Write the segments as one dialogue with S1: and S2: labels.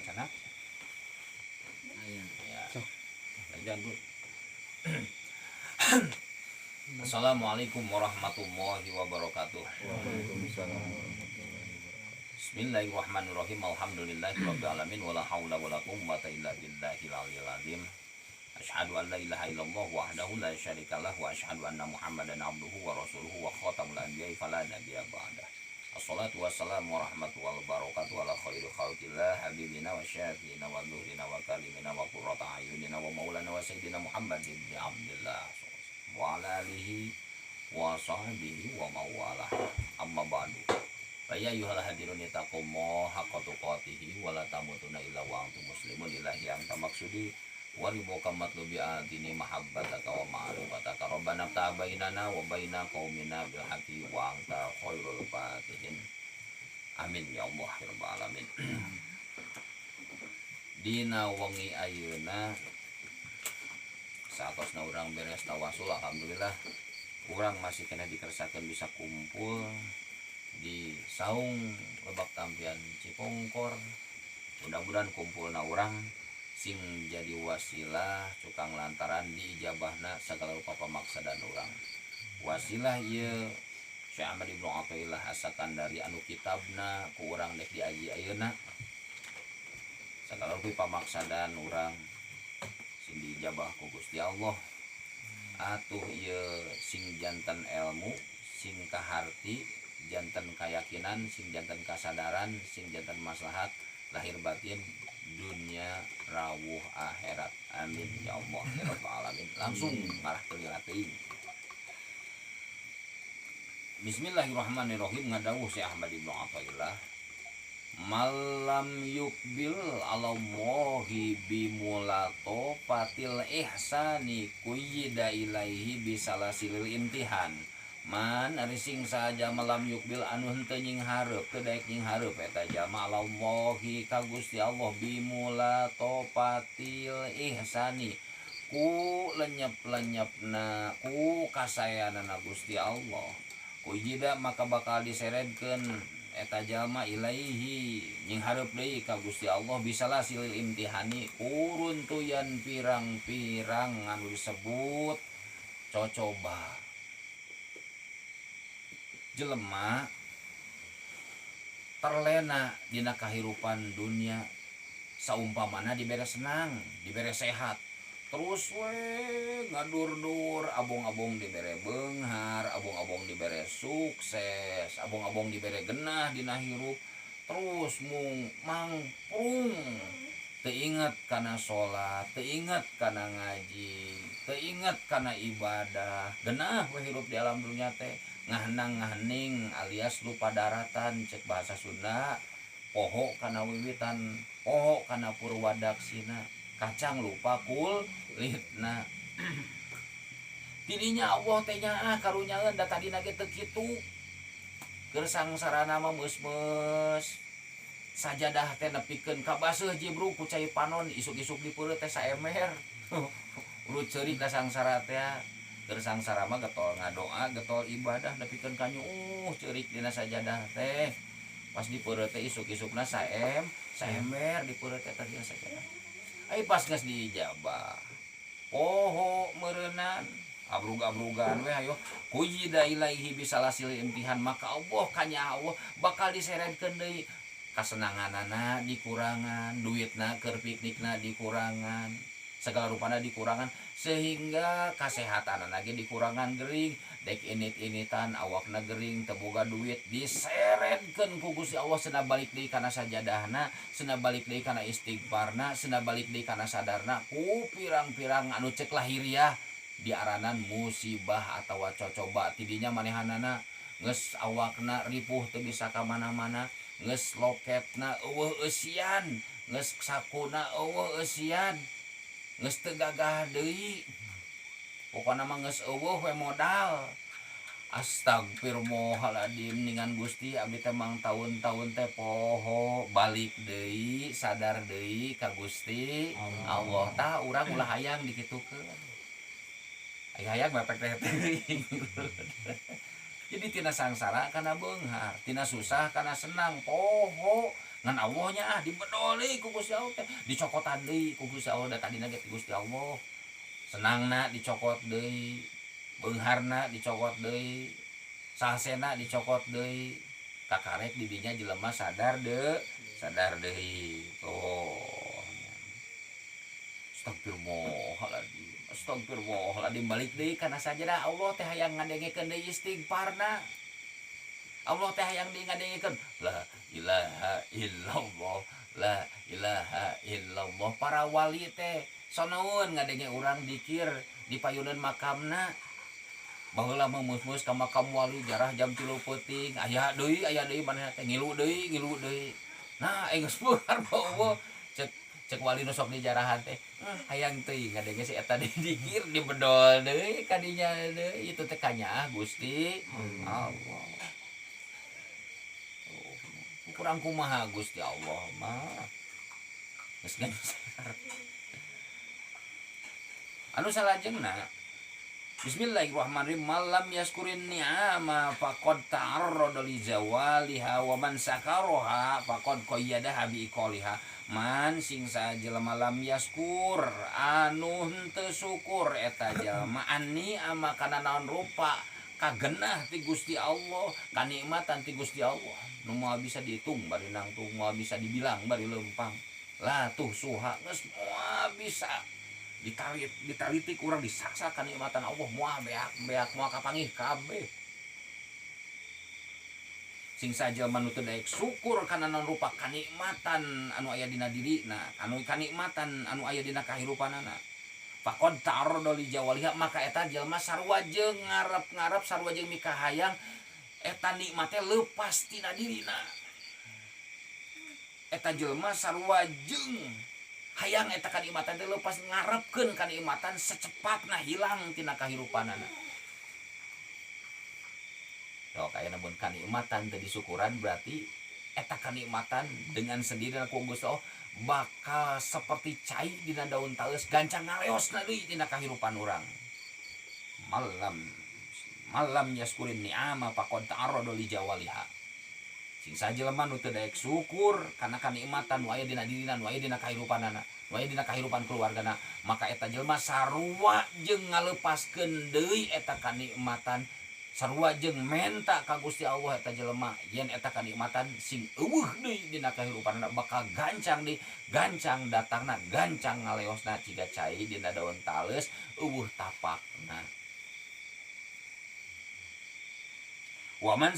S1: sana. Ya. Jangan dulu. Assalamualaikum warahmatullahi wabarakatuh.
S2: Waalaikumsalam.
S1: Bismillahirrahmanirrahim. Alhamdulillahirabbil alamin wala haula wala quwwata illa billahil aliyil azim. Asyhadu an la ilaha illallah wahdahu la syarikalah wa asyhadu anna Muhammadan abduhu wa rasuluhu wa khatamul anbiya'i fala nabiyya ba'dah. Assalatu wassalamu warahmatullahi wabarakatuh ala khairi khalqillah habibina wa syafiina wa dhuhrina wa kalimina wa qurrata ayunina wa maulana wa sayyidina Muhammad ibn Abdullah wa ala alihi wa sahbihi wa mawalah. Amma ba'du. Fa ya ayyuhal hadirun ittaqullaha haqqa tuqatih wa la tamutunna illa wa antum muslimun ilahi anta maksudi wa ribuka matlubi adini mahabbataka wa ma'rifataka rabbana tabainana wa baina qaumina bil haqqi wa anta khairul fatihin. Amin ya Allah ya rabbal alamin. Dina wengi ayeuna saatosna urang beres tawasul alhamdulillah urang masih kena dikersakeun bisa kumpul di saung Lebak Tampian Cipongkor. Mudah-mudahan kumpulna urang sing jadi wasilah cukang lantaran diijabahna segala rupa pamaksa dan urang. Wasilah ieu Syekh Ahmad Ibnu Athaillah As-Sakandari anu kitabna ku urang dek diaji ayeuna. Segala rupa pamaksa dan urang sing diijabah ku Gusti Allah. Atuh ieu sing janten ilmu, sing kaharti, janten keyakinan, sing janten kasadaran, sing janten maslahat lahir batin dunia rawuh akhirat. Amin ya Allah ya rabbal alamin. Langsung ngarah ke teuing. Bismillahirrahmanirrahim. Ngadawuh Syekh Ahmad Ibnu Athaillah, malam yukbil alallahi bimulato patil ihsani kuyida ilaihi bisalasilil imtihan. Man ari sing saja malam yukbil anu henteu nying hareup teu daek nying hareup eta jalma alallahi ka Gusti Allah bimulato patil ihsani ku lenyep-lenyepna ku kasayanana Gusti Allah. Kuyida maka bakal diseredkeun eta jalma ilaihi nying hareup deui ka Gusti Allah bisalah silil imtihani uruntuyan pirang-pirang anu disebut cocoba. Jelema terlena dina kahirupan dunia saumpamana dibere senang, dibere sehat, terus ngadur-dur, abong-abong dibere beunghar, abong-abong dibere sukses, abong-abong dibere genah dina hirup, terus mangprung teu inget kana salat, teu inget kana ngaji, teu inget kana ibadah, genah we hirup di alam dunia teh ngahenang-ngahening alias lupa daratan cek bahasa Sunda, poho kana wiwitan, poho kana purwadaksina, kacang lupa kulitna. Tidinya Allah teh nyaah karunyaeun da tadina ge teu kitu. Keur sangsarana mah meus-meus. Sajadah teh nepikeun ka baseuh jibruk ku cai panon isuk-isuk di peureut teh saemer. Urut ceurik da sangsara teh. Keur sangsara mah getol ngadoa, getol ibadah nepikeun ka nyuuh ceurik dina sajadah teh. Pas di peureut teh isuk-isukna saemer di peureut teh tadi sajadah. Ai pas geus diijabah. Poho meureunnan abrug-abrugan we hayo kuyida ilaihi bisalasil imtihan maka Allah kanya Allah bakal diseredkeun deui kasenanganana dikurangan, duitna keur piknikna dikurangan, segala rupana dikurangan sehingga kasehatanana ge dikurangan gering, dek init-initan awakna gering teu boga duit diseredkeun ku Gusti Allah cenah balik deui kana sajadahna, cenah balik deui kana istighfarna, cenah balik deui kana sadarna ku pirang-pirang anu cek lahiriah diaranan musibah atawa cocoba. Tidinya manehanana geus awakna ripuh teu bisa ka mana-mana, geus loketna eueuh eusian, geus sakuna eueuh eusian, geus teu gagah deui. Pokona mah geus eueuh we modal. Astagfirullahaladzim ningan Gusti abdi teh mang tahun-tahun teh poho balik deui sadar deui ka Gusti Allah. Tah urang ulah hayang dikitukeun. Hayang mepek teh teuing. Jadi tina sangsara kana beunghar, tina susah kana senang, poho ngan Allahnya dibedol deui ku Gusti Allah teh dicokotan deui ku Gusti Allah da tadina ge Gusti Allah senangna dicokot deui beungharna dicokot deui sahsena dicokot deui kakarek di dinya jelema sadar deui tuh astagfirullahaladzim astagfirullahaladzim balik deui kana sajadah Allah teh hayang ngadengekeun deui istighfarna Allah teh hayang ngadengekeun la ilaha illallah la ilaha illallah para wali teh sonaun ngadenge urang dikir di payunan makamna baheula memus-mus ka makam wali jarah jam 3 peuting aya deui manehna teh ngilu deui nah geus beunghar bawa cek wali nu sok dijarahan teh hayang teuing ngadenge si eta dikir dibedol deui kadinya deui itu teh kanyaah Gusti Allah kurang kumaha Gusti Allah mah geus ganjar anu salajengna Bismillahirrahmanirrahim malam yaskurin ni'ama faqad ta'arrada li zawaliha wa man sakaroha faqad qayyadaha bi iqaliha man sing sajelema lam yaskur anu henteu syukur eta jelema ani ama kana naon rupa kagenah ti Gusti Allah kanikmatan ti Gusti Allah nu moal bisa dihitung bari nangtung moal bisa dibilang bari leumpang lah tuh suha geus moal bisa ditaliti kurang disaksa kanikmatan Allah moal beak moal kapanggih kabeh sing sajelema nu teu daek syukur kana naon rupa kanikmatan anu aya dina dirina anu kanikmatan anu aya dina kahirupanana faqad ta'arrada li jawaliha maka eta jelema sarua jeung ngarep-ngarep sarua jeung mikahayang eta nikmat teh leupas tina dirina eta jelema sarua jeung hayang eta kanikmatan teh leupas ngarepkeun kanikmatan secepatna hilang tina kahirupanana so kaya namun kanikmatan teh disyukuran berarti eta kanikmatan dengan sendiri ku Gusti Allah bakal seperti cai dina daun taeus gancang ngaleosna deui tina kahirupan urang malam yaskurin ni'ama faqad ta'arrada li jawaliha sing sajelema nu teu daek syukur kana kanikmatan nu aya dina dirina nu aya dina kahirupanana nu aya dina kahirupan keluargana maka eta jelema sarua jeung ngaleupaskeun deui eta kanikmatan sarua jeung menta ka Gusti Allah eta jelema yen eta kanikmatan sing eueuh deui dina kahirupanna bakal gancang deui gancang datangna gancang ngaleosna ciga cai dina daun tales eueuh tapakna waman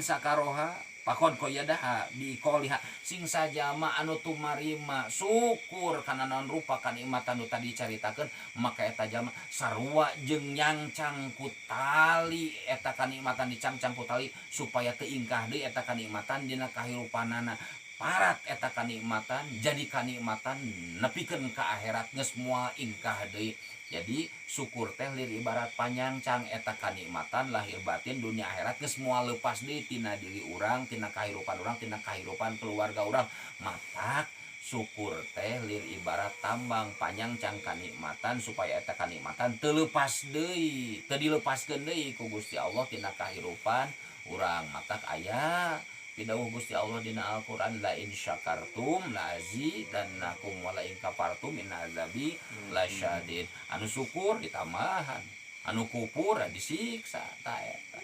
S1: sakaroha pakon koyadaha biqoliha sing sajama anu tumarima syukur kana naon rupa kanikmatan nu tadi dicaritakeun maka eta jalma sarua jeung nyangcang ku tali eta kanikmatan dicangcang ku tali supaya teu ingkah deui eta kanikmatan dina kahirupanana parat eta kanikmatan jadi kanikmatan nepikeun ka akhirat geus moal ingkah deui jadi syukur teh lir ibarat panyangcang eta kanikmatan lahir batin dunia akhirat geus moal leupas deui tina diri urang tina kahirupan urang tina kahirupan keluarga urang matak syukur teh lir ibarat tambang panyangcang kanikmatan supaya eta kanikmatan teu leupas deui teu dilepaskeun deui ku Gusti Allah tina kahirupan urang matak aya pidawuh Gusti Allah dina Al-Qur'an la in syakartum la azidannakum wa la in kafartum inna azabi lasyadid anu syukur ditambahan anu kufur disiksa ta eta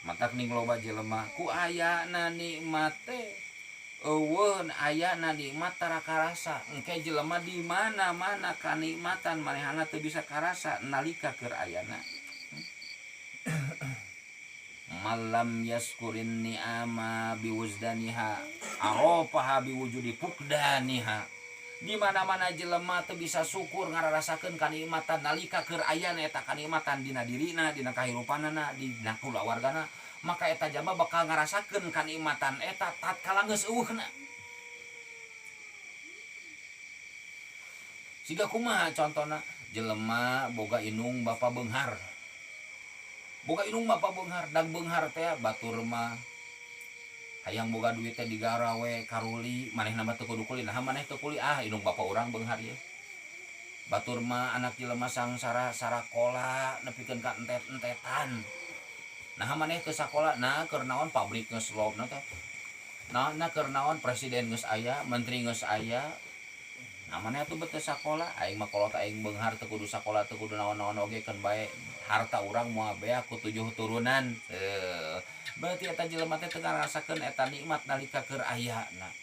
S1: matak ning loba jelema ku ayana nikmat teh eueun ayana nikmat tara karasa engke jelema di mana-mana kanikmatan manehna teu bisa karasa nalika keur ayana malam yaskurin ni'ama biwuzdaniha aropaha biwujudi fukdaniha di mana-mana jelema teu bisa syukur ngararasakeun kanikmatan nalika keur aya eta kanikmatan dina dirina dina kahirupanana dina kulawargana maka eta jelema bakal ngarasakeun kanikmatan eta tatkala geus eueuhna siga kumaha contona jelema boga inung bapa beunghar boga inung bapa beunghar dag beunghar teh batur mah hayang boga duit teh digara we karuli manehna mah teu kudu kuli nah maneh teu kuli inung bapa urang beunghar ye batur mah anak jelema sangsara sarakola nepikeun ka entet-entetan nah maneh ke sakola nah keur naon pabrik geus lobna teh nah keur naon presiden geus aya menteri geus aya nah maneh atuh beuteus sakola aing mah kolot aing beunghar teu kudu sakola teu kudu naon-naon oge keun bae harta urang moal bea ku 7 turunan berarti eta jelema teh teu ngarasakeun eta nikmat nalika keur ayana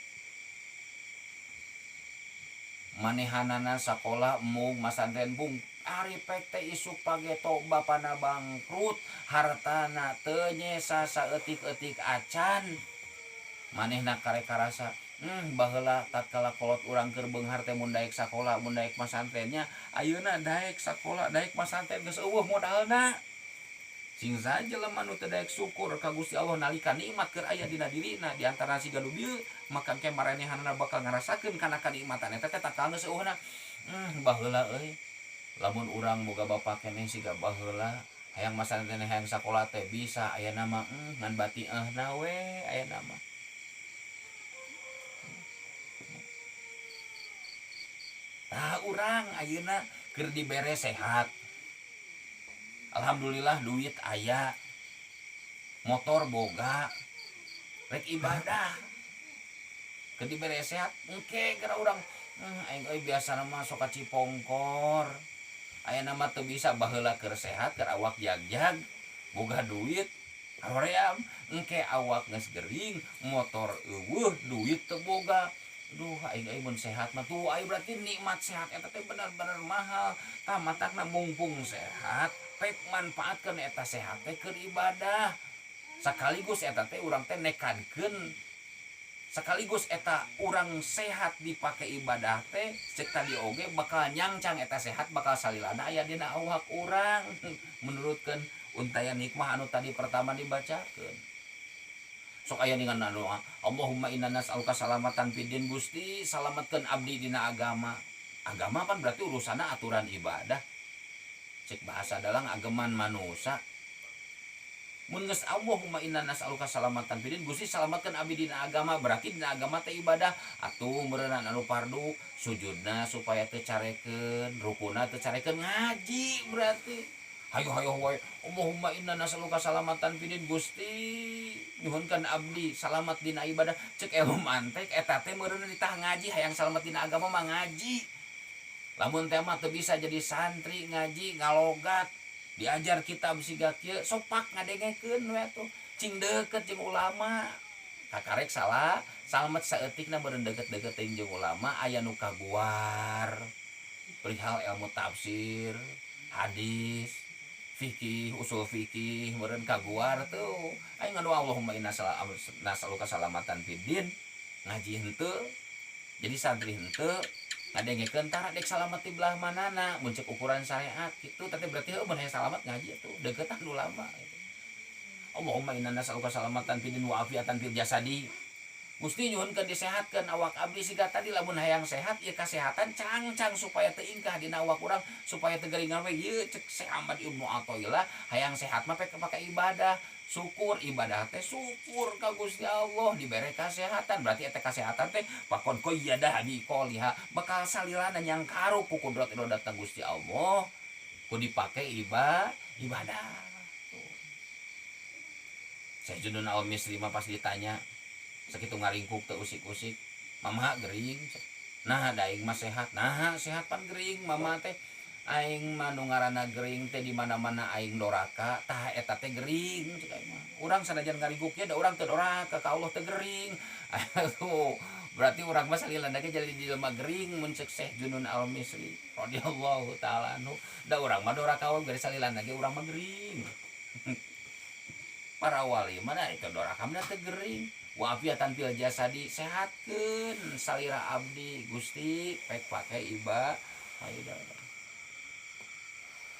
S1: manehanana sakola mung masantren bung ari pek teh isuk pageto bapana bangkrut hartana teu nyesa saeutik-eutik acan manehna karek karasa baheula tatkala kolot urang keur beunghar teh mun daek sakola mun daek masantrennya ayeuna daek sakola daek masantren geus eueuh modalna sing saja jelema nu teu daek syukur ka Gusti Allah nalika nikmat keur aya dina dirina di antara si gaduh bieu maka ke maranehanna bakal ngarasakeun kana kanikmatan eta teh takal geus eueuhna baheula euy lamun urang boga bapa keneh siga baheula hayang masantren hayang sakola teh bisa ayeuna mah ngan bati na we ayeuna mah tah urang ayeuna keur dibere sehat alhamdulillah duit aya motor boga rek ibadah keur dibere sehat engke gara urang aing euy biasana mah sok kacipongkor ayeuna mah teu bisa baheula keur sehat keur awak jag-jag boga duit hoream engke awak geus gering motor eueuh duit teu boga duh aing mun sehat mah tuh aing berarti nikmat sehat eta teh bener-bener mahal tah matakna mumpung sehat pek manfaatkeun eta sehat teh keur ibadah sakaligus eta teh urang teh nekadkeun sekaligus eta urang sehat dipake ibadah teh cek tadi oge bakal nyangcang eta sehat bakal salilana aya dina awak urang menurutkeun untayan hikmah anu tadi pertama dibacakeun sok aya ningan doa Allahumma inna nas'aluka salamatan fid din Gusti salametkeun abdi dina agama agama kan berarti urusanna aturan ibadah cek bahasa dalang ageman manusia mun geus Allahumma inna nas'aluka salamatan fid din Gusti salametkeun abdi dina agama berarti dina agama teh ibadah atuh meureunna anu fardu sujudna supaya teu carekeun rukuna teu carekeun ngaji berarti hayo wae Allahumma inna nas'aluka salamatan fid din Gusti nyuhunkeun abdi salamat dina ibadah cek ilmu mantek eta teh meureunna ditah ngaji hayang salamet dina agama mah ngaji lamun teh mah teu bisa jadi santri ngaji ngalogat diajar kitab siga kieu sopak ngadengekeun we atuh cing deukeut jeung ulama kakarek salah salamet saeutikna meureun deukeut-deukeut teuing jeung ulama aya nu kaguar perihal ilmu tafsir hadis fikih usul fikih meureun kaguar tuh aing ngadoa Allahumma inna nas'aluka salamatan fid din ngaji henteu jadi santri henteu ngadengekeun tara dek salamet di belah manana mun ceuk ukuran syariat kitu teh berarti heuh mun hayang salamet ngaji atuh deuketan ulama gitu. Allahumma inna nas'aluka salamatan fid din wa afiatan fil jasadi Gusti nyuhunkeun disehatkeun awak abdi siga tadi lamun hayang sehat ieu kasehatan cangcang supaya teu ingkah dina awak urang supaya teu geringan we ieu cek Syekh Ahmad Ibnu Athaillah hayang sehat mah pake ibadah syukur ibadah teh syukur ka Gusti Allah dibere kasehatan berarti eta kasehatan teh pakon qoyadah di qoliha bakal salilana nyang karo ku kudrat irodatna Gusti Allah ku dipake ibadah Syekh Junun Al-Misri mah pas ditanya sakitu ngaringkuk teu usik-usik mama gering nah da aing mah sehat nah sehat pan gering mama teh aing mah nu ngaranna gering teh di mana-mana aing doraka tah eta teh gering cek aing mah urang sanajan ngaringkuk ye da urang teu doraka ka Allah teh gering tuh berarti urang mah salilana ge jadi jelema gering mun cek Syekh Junun Al-Misri radhiyallahu taala anhu da urang mah doraka we gari salilana ge urang mah gering para wali mana itu doraka mah teh gering wafiatan fil jasadi sehatkeun salira abdi Gusti pek pake ibadah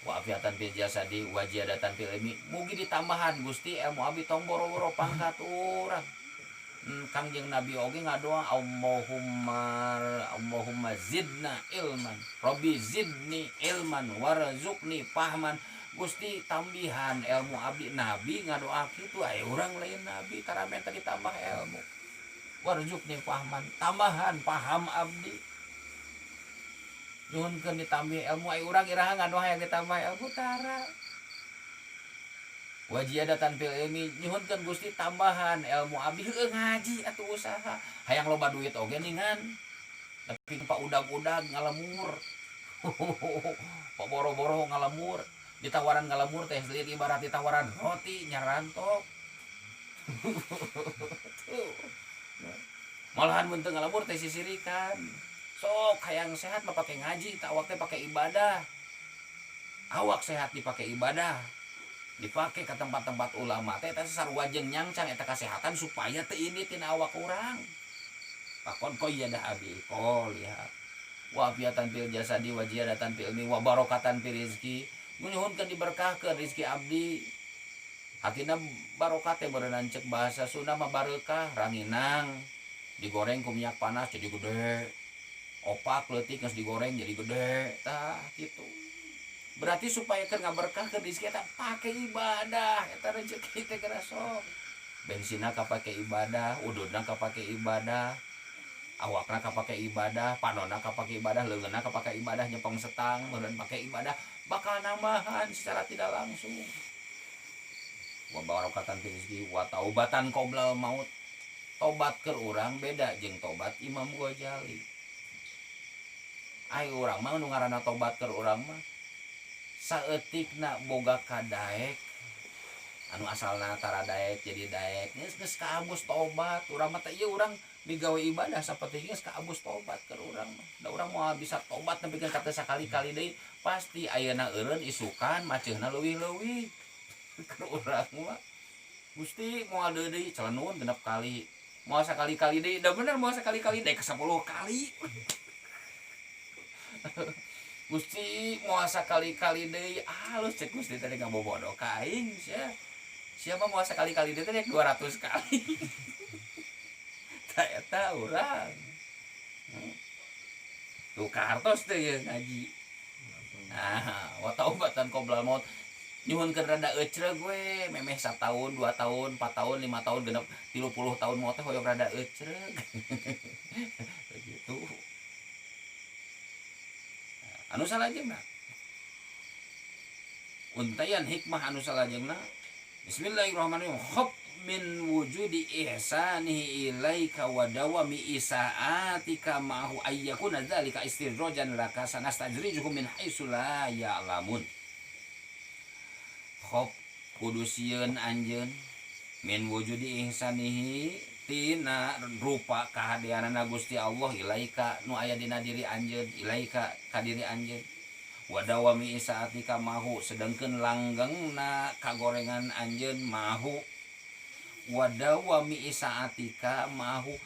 S1: wafiatan fil jasadi wajadatan fil ilmi mugi ditambahan Gusti ilmu abdi tong boro-boro pangkat urang Kangjeng Nabi oge ngadoa Allahumma zidna ilman Rabbi zidni ilman warzuqni fahman Gusti tambihan ilmu abdi Nabi ngadoa kitu aya urang lain Nabi tara menta ditambah ilmu warzuqni fahman tambahan paham abdi nyuhunkeun ditambih ilmu aya urang iraha ngadoa hayang ditambah ilmu tara Wajibatan fil ilmi nyuhunkeun Gusti tambahan ilmu abdi heueuh ngaji atuh usaha hayang loba duit oge ningan tapi pak udag-udag ngalemur pak boro-boro ngalemur ditawaran ngalemur teh lihat ibarat ditawaran roti nyarantok malahan mun teu ngalemur teh sisirikan sok hayang sehat mah pake ngaji tak awak teh pake ibadah awak sehat dipake ibadah dipake ke tempat-tempat ulama teh eta sarua jeung nyangcang eta kesehatan supaya teu ini tina awak urang pakon ko iya dah abi ko lihat wa afiatan fil jasadi wa ziyadatan fil ilmi wa barokatan fil rizki nyuhunkeun diberkahkeun rezeki abdi hakina barokat teh beunang cek bahasa Sunda mah barokah ranginang digoreng ku minyak panas jadi gede opak leutik geus digoreng jadi gede tah kitu berarti supaya keur ngaberkah ke rezeki eta pake ibadah eta rezeki teh geura sok bensinna kapake ibadah ududna kapake ibadah awakna kapake ibadah panonna kapake ibadah leungeunna kapake ibadah nyepeng setang meureun pake ibadah bakal nambahan secara tidak langsung wa barakatan fil rizqi wa taubatan qoblal maut tobat keur urang beda jeung tobat Imam Ghazali ai urang mah nu ngaranna tobat keur urang mah saeutikna boga kadaek anu asalna tara daek jadi daek geus kaabus tobat urang mah teh ieu urang digawe ibadah saperti geus kaabus tobat keur urang mah da urang moal bisa tobat nepi ka teu sakali-kali deui pasti ayeuna eureun isukan maceuna leuwih-leuwih keur urang mah Gusti moal deui celenun genep kali moal sakali-kali deui da bener moal sakali-kali deui ke 10 kali Gusti moal sakali-kali deui halus cek Gusti teh ngabobodo ka aing siapa moal sakali-kali deui teh 200 kali tah eta urang tuh kartos teh ye ngaji nah wa taubatan qoblal maut nyuhunkeun rada ecreg we memeh 1 tahun 2 tahun 4 tahun 5 tahun genep 30 tahun moal teh hoyong rada ecreg begitu anu salajengna untayan hikmah anu salajengna bismillahirrahmanirrahim khab min wujudi ihsanihi ilaika wa dawami isaatika ma'hu ayyakuna dzalika istirrojan laka sanastajrijuhum min haitsu la ya'lamun khab kudu sieun anjeun min wujudi ihsanihi tina rupa kahadiranna Gusti Allah ilaika nu aya dina diri anjeun ilaika ka diri anjeun wadawami isaatika mahu sedengkeun langgengna kagorengan anjeun mahu wadawami isaatika mahu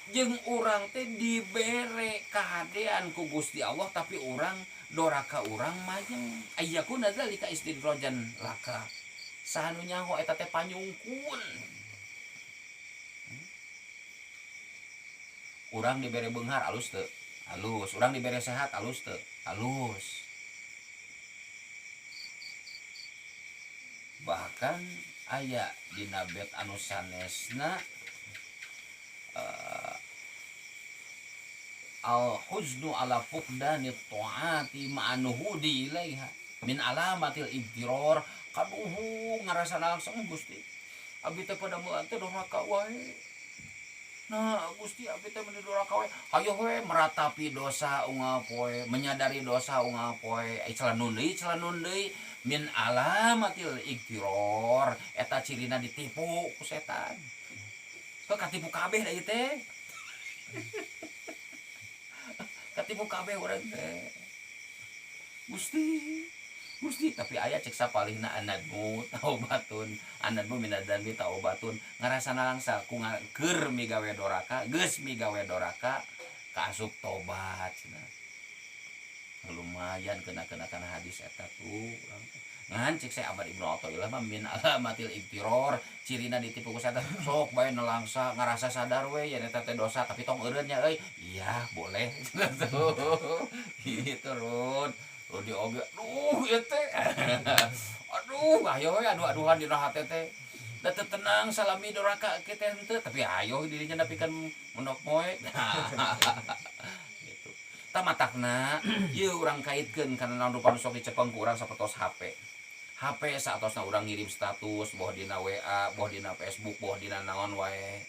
S1: jeung urang teh dibere kahadean ku Gusti Allah tapi urang doraka urang majeng ayyakuna zalika istidrojan laka sanu nyaho eta teh panyungkun urang dibere beunghar alus teu halus urang dibere sehat alus teu halus bahkan aya dina bet anu sanesna al huznu ala fuqdani ta'ati ma'anuhudi ilaiha min alamatil ibtiror kaduhu ngarasa langsung Gusti abdi teh pada meuleuh teh doraka wae nah Gusti abdi teh meni doraka wae hayo we meratapi dosa unggal poe menyadari dosa unggal poe celenun deui min alamatil ibtiror eta cirina ditipu ku setan kok katipu kabeh da ieu teh katipu kabeh urang teh Gusti tapi aya cek sapalihna anadmu taubatun anadmu minadzanbi taubatun ngarasana langsa ku keur migawe doraka geus migawe doraka kaasup tobat cenah lumayan kena hadis eta tuh ngan cek saya Abad Ibnu Athaillah mah min alamatil ibtiror cirina ditipu ku setan sok bae nelangsa ngarasa sadar we yen eta teh dosa tapi tong eureun nya euy iya boleh gitu Rud Rudi oge aduh ieu teh aduh ayo we aduh-aduhan dina hate teh da teu tenang salami doraka kitu henteu tapi ayo dirinya napikeun menok moe gitu tah matakna ieu urang kaitkeun kana naon rupa sok dicepeng ku urang sapertos HP HP saatosna urang ngirim status boh dina WA boh dina Facebook boh dina naon wae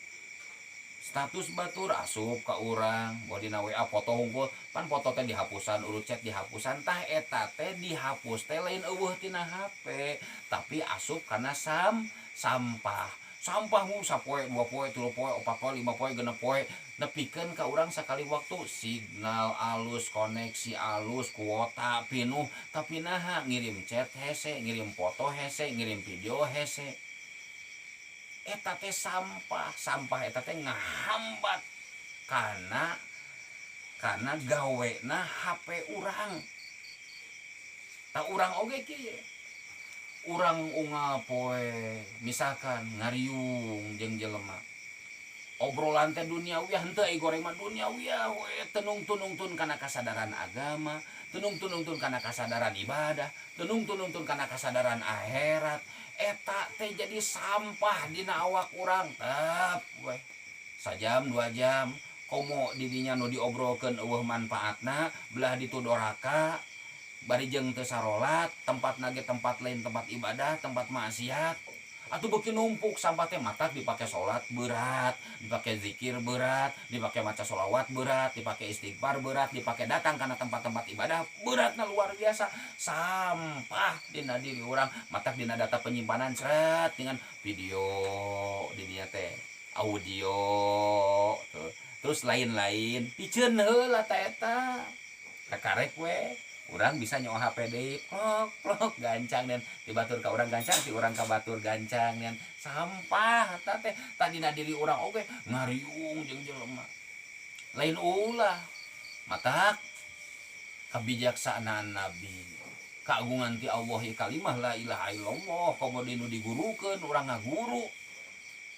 S1: status batur asup ka urang boh dina WA foto hungkul pan foto teh dihapusan urut chat dihapusan tah eta teh dihapus teh lain eueuh tina HP tapi asup kana sampah sampahmu sapoe 2 poe 3 poe 4 poe 5 poe 6 poe nepikeun ka urang sakali waktu signal alus koneksi alus kuota pinuh tapi naha ngirim chat hese ngirim foto hese ngirim video hese eta teh sampah eta teh ngahambat karena gawena HP urang tak urang oge kieu urang unggah poe misalkan ngariung jeung jelema obrolan teh duniawi henteu goreng mah duniawi we tenung-tunungtun kana kasadaran agama tenung-tunungtun kana kasadaran ibadah tenung-tunungtun kana kasadaran akhirat eta teh jadi sampah dina awak urang tep we sajam 2 jam komo didinya nu diobrolkeun eueuh manfaatna belah ditu doraka bari jeung teu sarolat tempat nage tempat lain tempat ibadah tempat maksiat atuh beuki numpuk sampah teh matak dipake salat berat dipake zikir berat dipake maca sholawat berat dipake istighfar berat dipake datang kana tempat-tempat ibadah beratna luar biasa sampah dina diri urang matak dina data penyimpanan seret dengan video di dinya teh audio tuh. Terus lain-lain piceun heula ta eta kakarek we urang bisa nyawa HP deui plok gancang dan dibatur ka urang gancang si urang ka batur gancang dan sampah eta teh tadina diri urang oge ngariung jeung jelema lain ulah matak kabijaksanaan nabi kagungan ti Allah kalimah la ilaha illallah komo dinu digurukeun urang ngaguru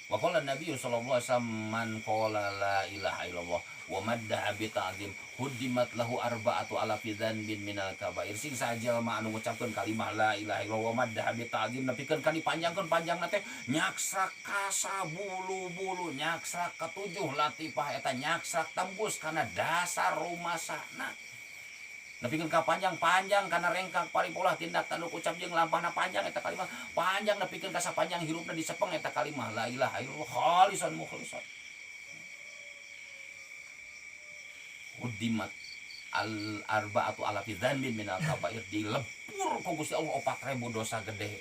S1: wa qala nabi sallallahu alaihi wasallam man qala la ilaha illallah wa madda bi ta'zim hudimat lahu arba'atu alafi dzanbin minal kabair sing sajelma anu ngucapkeun kalimah la ilaha illallah wa madda bi ta'zim nepikeun ka dipanjangkeun panjangna teh nyaksak ka sabulu-bulu nyaksak ka 7 latifah eta nyaksak tembus kana dasar rumasana nepikeun ka panjang-panjang kana rengkang paripolah tindak tanduk ucap jeung lampahna panjang eta kalimah panjang nepikeun ka sapanjang hirupna disepeng eta kalimah la ilaha illallah khalisan mukhlisan udimat al arba'atu alafi dzanbin minal kabair dilebur ku Gusti Allah 4000 dosa gede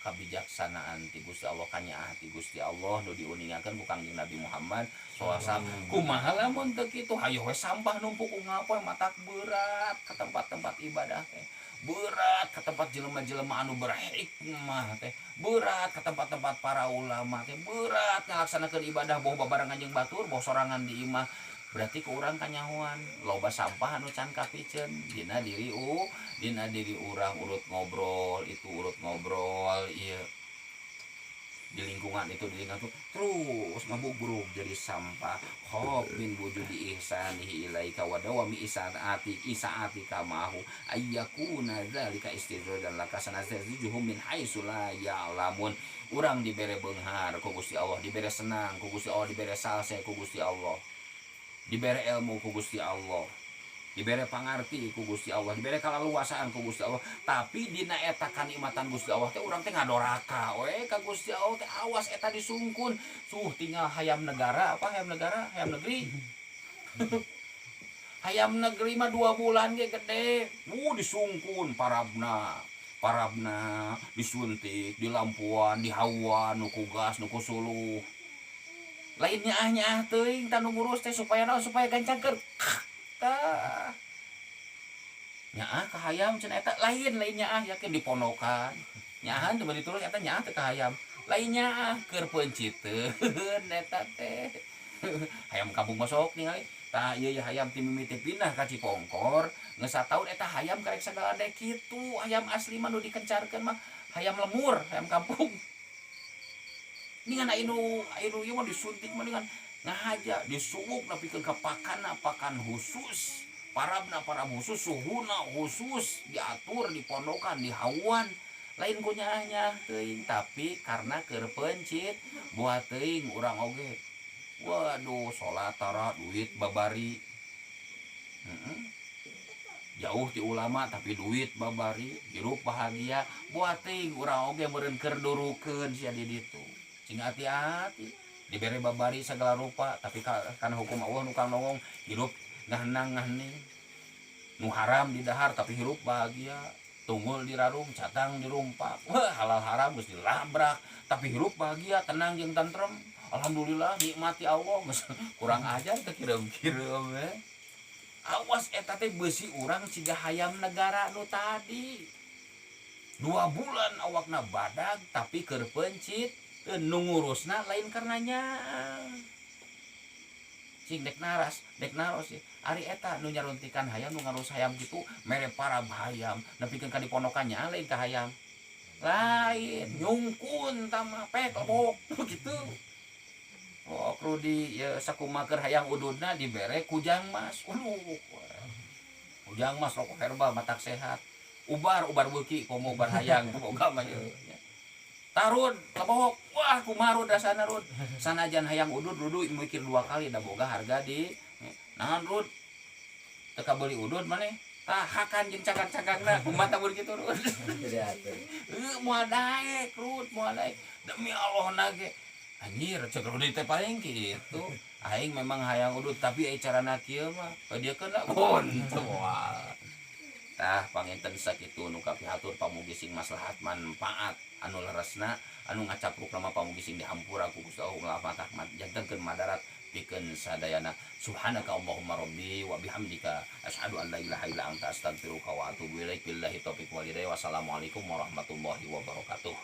S1: kabijaksanaan ti Gusti Allah kanyaah ti Gusti Allah nu diuningakeun ku Kangjeng Nabi Muhammad SAW kumaha lamun teu kitu hayo we sampah numpuk ngapoe matak berat ke tempat-tempat ibadah teh berat ke tempat jelema-jelema anu berhikmah teh berat ke tempat-tempat para ulama teh berat ngalaksanakeun ibadah boh babarengan jeung batur boh sorangan di imah berarti ke urang kanyahoan loba sampah anu can kapiceun dina diri urang urut ngobrol itu urut ngobrol ieu di lingkungan itu terus ngabugrug jadi sampah khop min wujudi ihsanihi ilaika wa dawami isaati kamahu ayyakuna dzalika istidrodan laka sanazajuhum min haitsu la ya'lamun urang dibere beunghar ku Gusti Allah dibere senang ku Gusti Allah dibere salse ku Gusti Allah dibere ilmu ku Gusti Allah dibere pangarti ku Gusti Allah dibere kalaluasaan ku Gusti Allah tapi dina eta kanikmatan Gusti Allah teh urang teh ngadoraka we ka Gusti Allah teh awas eta disungkun tinggal hayam negara hayam negeri hayam negeri mah 2 bulan ge gede disungkun parabna disuntik dilampuan dihawan nu ku gas nu ku suluh lainnya ahnya teuing tanu ngurus teh supaya naon supaya gancangkeun tah nyaah ka hayam cenah eta lainnya ah yakin diponokan nyaahan teu bari turun eta nyaah teh ka hayam lainnya ah keur peunciteun eta teh hayam kampung masuk ningali tah ieu hayam ti mimiti pindah ka Cipongkor geus sataun eta hayam karek sagala dek kitu hayam asli mah nu dikencarkeun mah hayam lemur hayam kampung dengan ainu ieu mah disuntik mah dengan ngahaja disuwuk napikeun ka pakan khusus parab khusus suhuna khusus diatur dipondokan dihawan lain ku nyaahnya teuing tapi karena keur pencit buat teuing urang oge waduh salat tara duit babari jauh ti ulama tapi duit babari hirup bahagia buat teuing urang oge meureun keur durukeun sia di ditu cing hati-hati dibere babari segala rupa tapi kana hukum Allah nu kang nongong hirup ngahnang ngahning nu haram di dahar tapi hirup bahagia tunggul di rarung catang di rumpak wah halal haram geus dilabrak tapi hirup bahagia tenang jeung tentrem alhamdulillah nikmati Allah kurang ajar teh kireum-kireum awas eta teh beusi urang siga hayam negara nu tadi 2 bulan awakna badag tapi keur pencit nu ngurusna lain karenanya cing dek naros ya ari eta nu nyaruntikan hayam nu ngarus hayam kitu mere para hayam nepikeun ka diponokannya lain ka hayam lain nyungkun tama pek obok gitu oh Rudi ya sakumaker hayang ududna dibere kujang mas kujang mas rokok herbal matak sehat ubar beuki komo ubar hayang boga mah tarun kabok wah kumaru dasana rud sanajan hayang udud dudu mikir 2 kali da boga harga di naon rud teu kabeli udud maneh tah hakan jeung cagak-cagagna kumaha tah kitu rud moal daek rud moal daek demi Allah nage anjir cek rudi teh paling kitu aing memang hayang udud tapi aya carana kieu mah padiekeun lah bon tah panginten sakitu nu kapihatur pamugi sing maslahat manfaat anu leresna anu ngacapruk nama pamugi sing dihampura ku Gusti Allah matah jantengkeun madarat pikeun sadayana subhanaka allahumma rabbi wa bihamdika asyhadu an la ilaha illa anta astaghfiruka wa atubu ilaik billahi taufiq wal hidayah wassalamualaikum warahmatullahi wabarakatuh.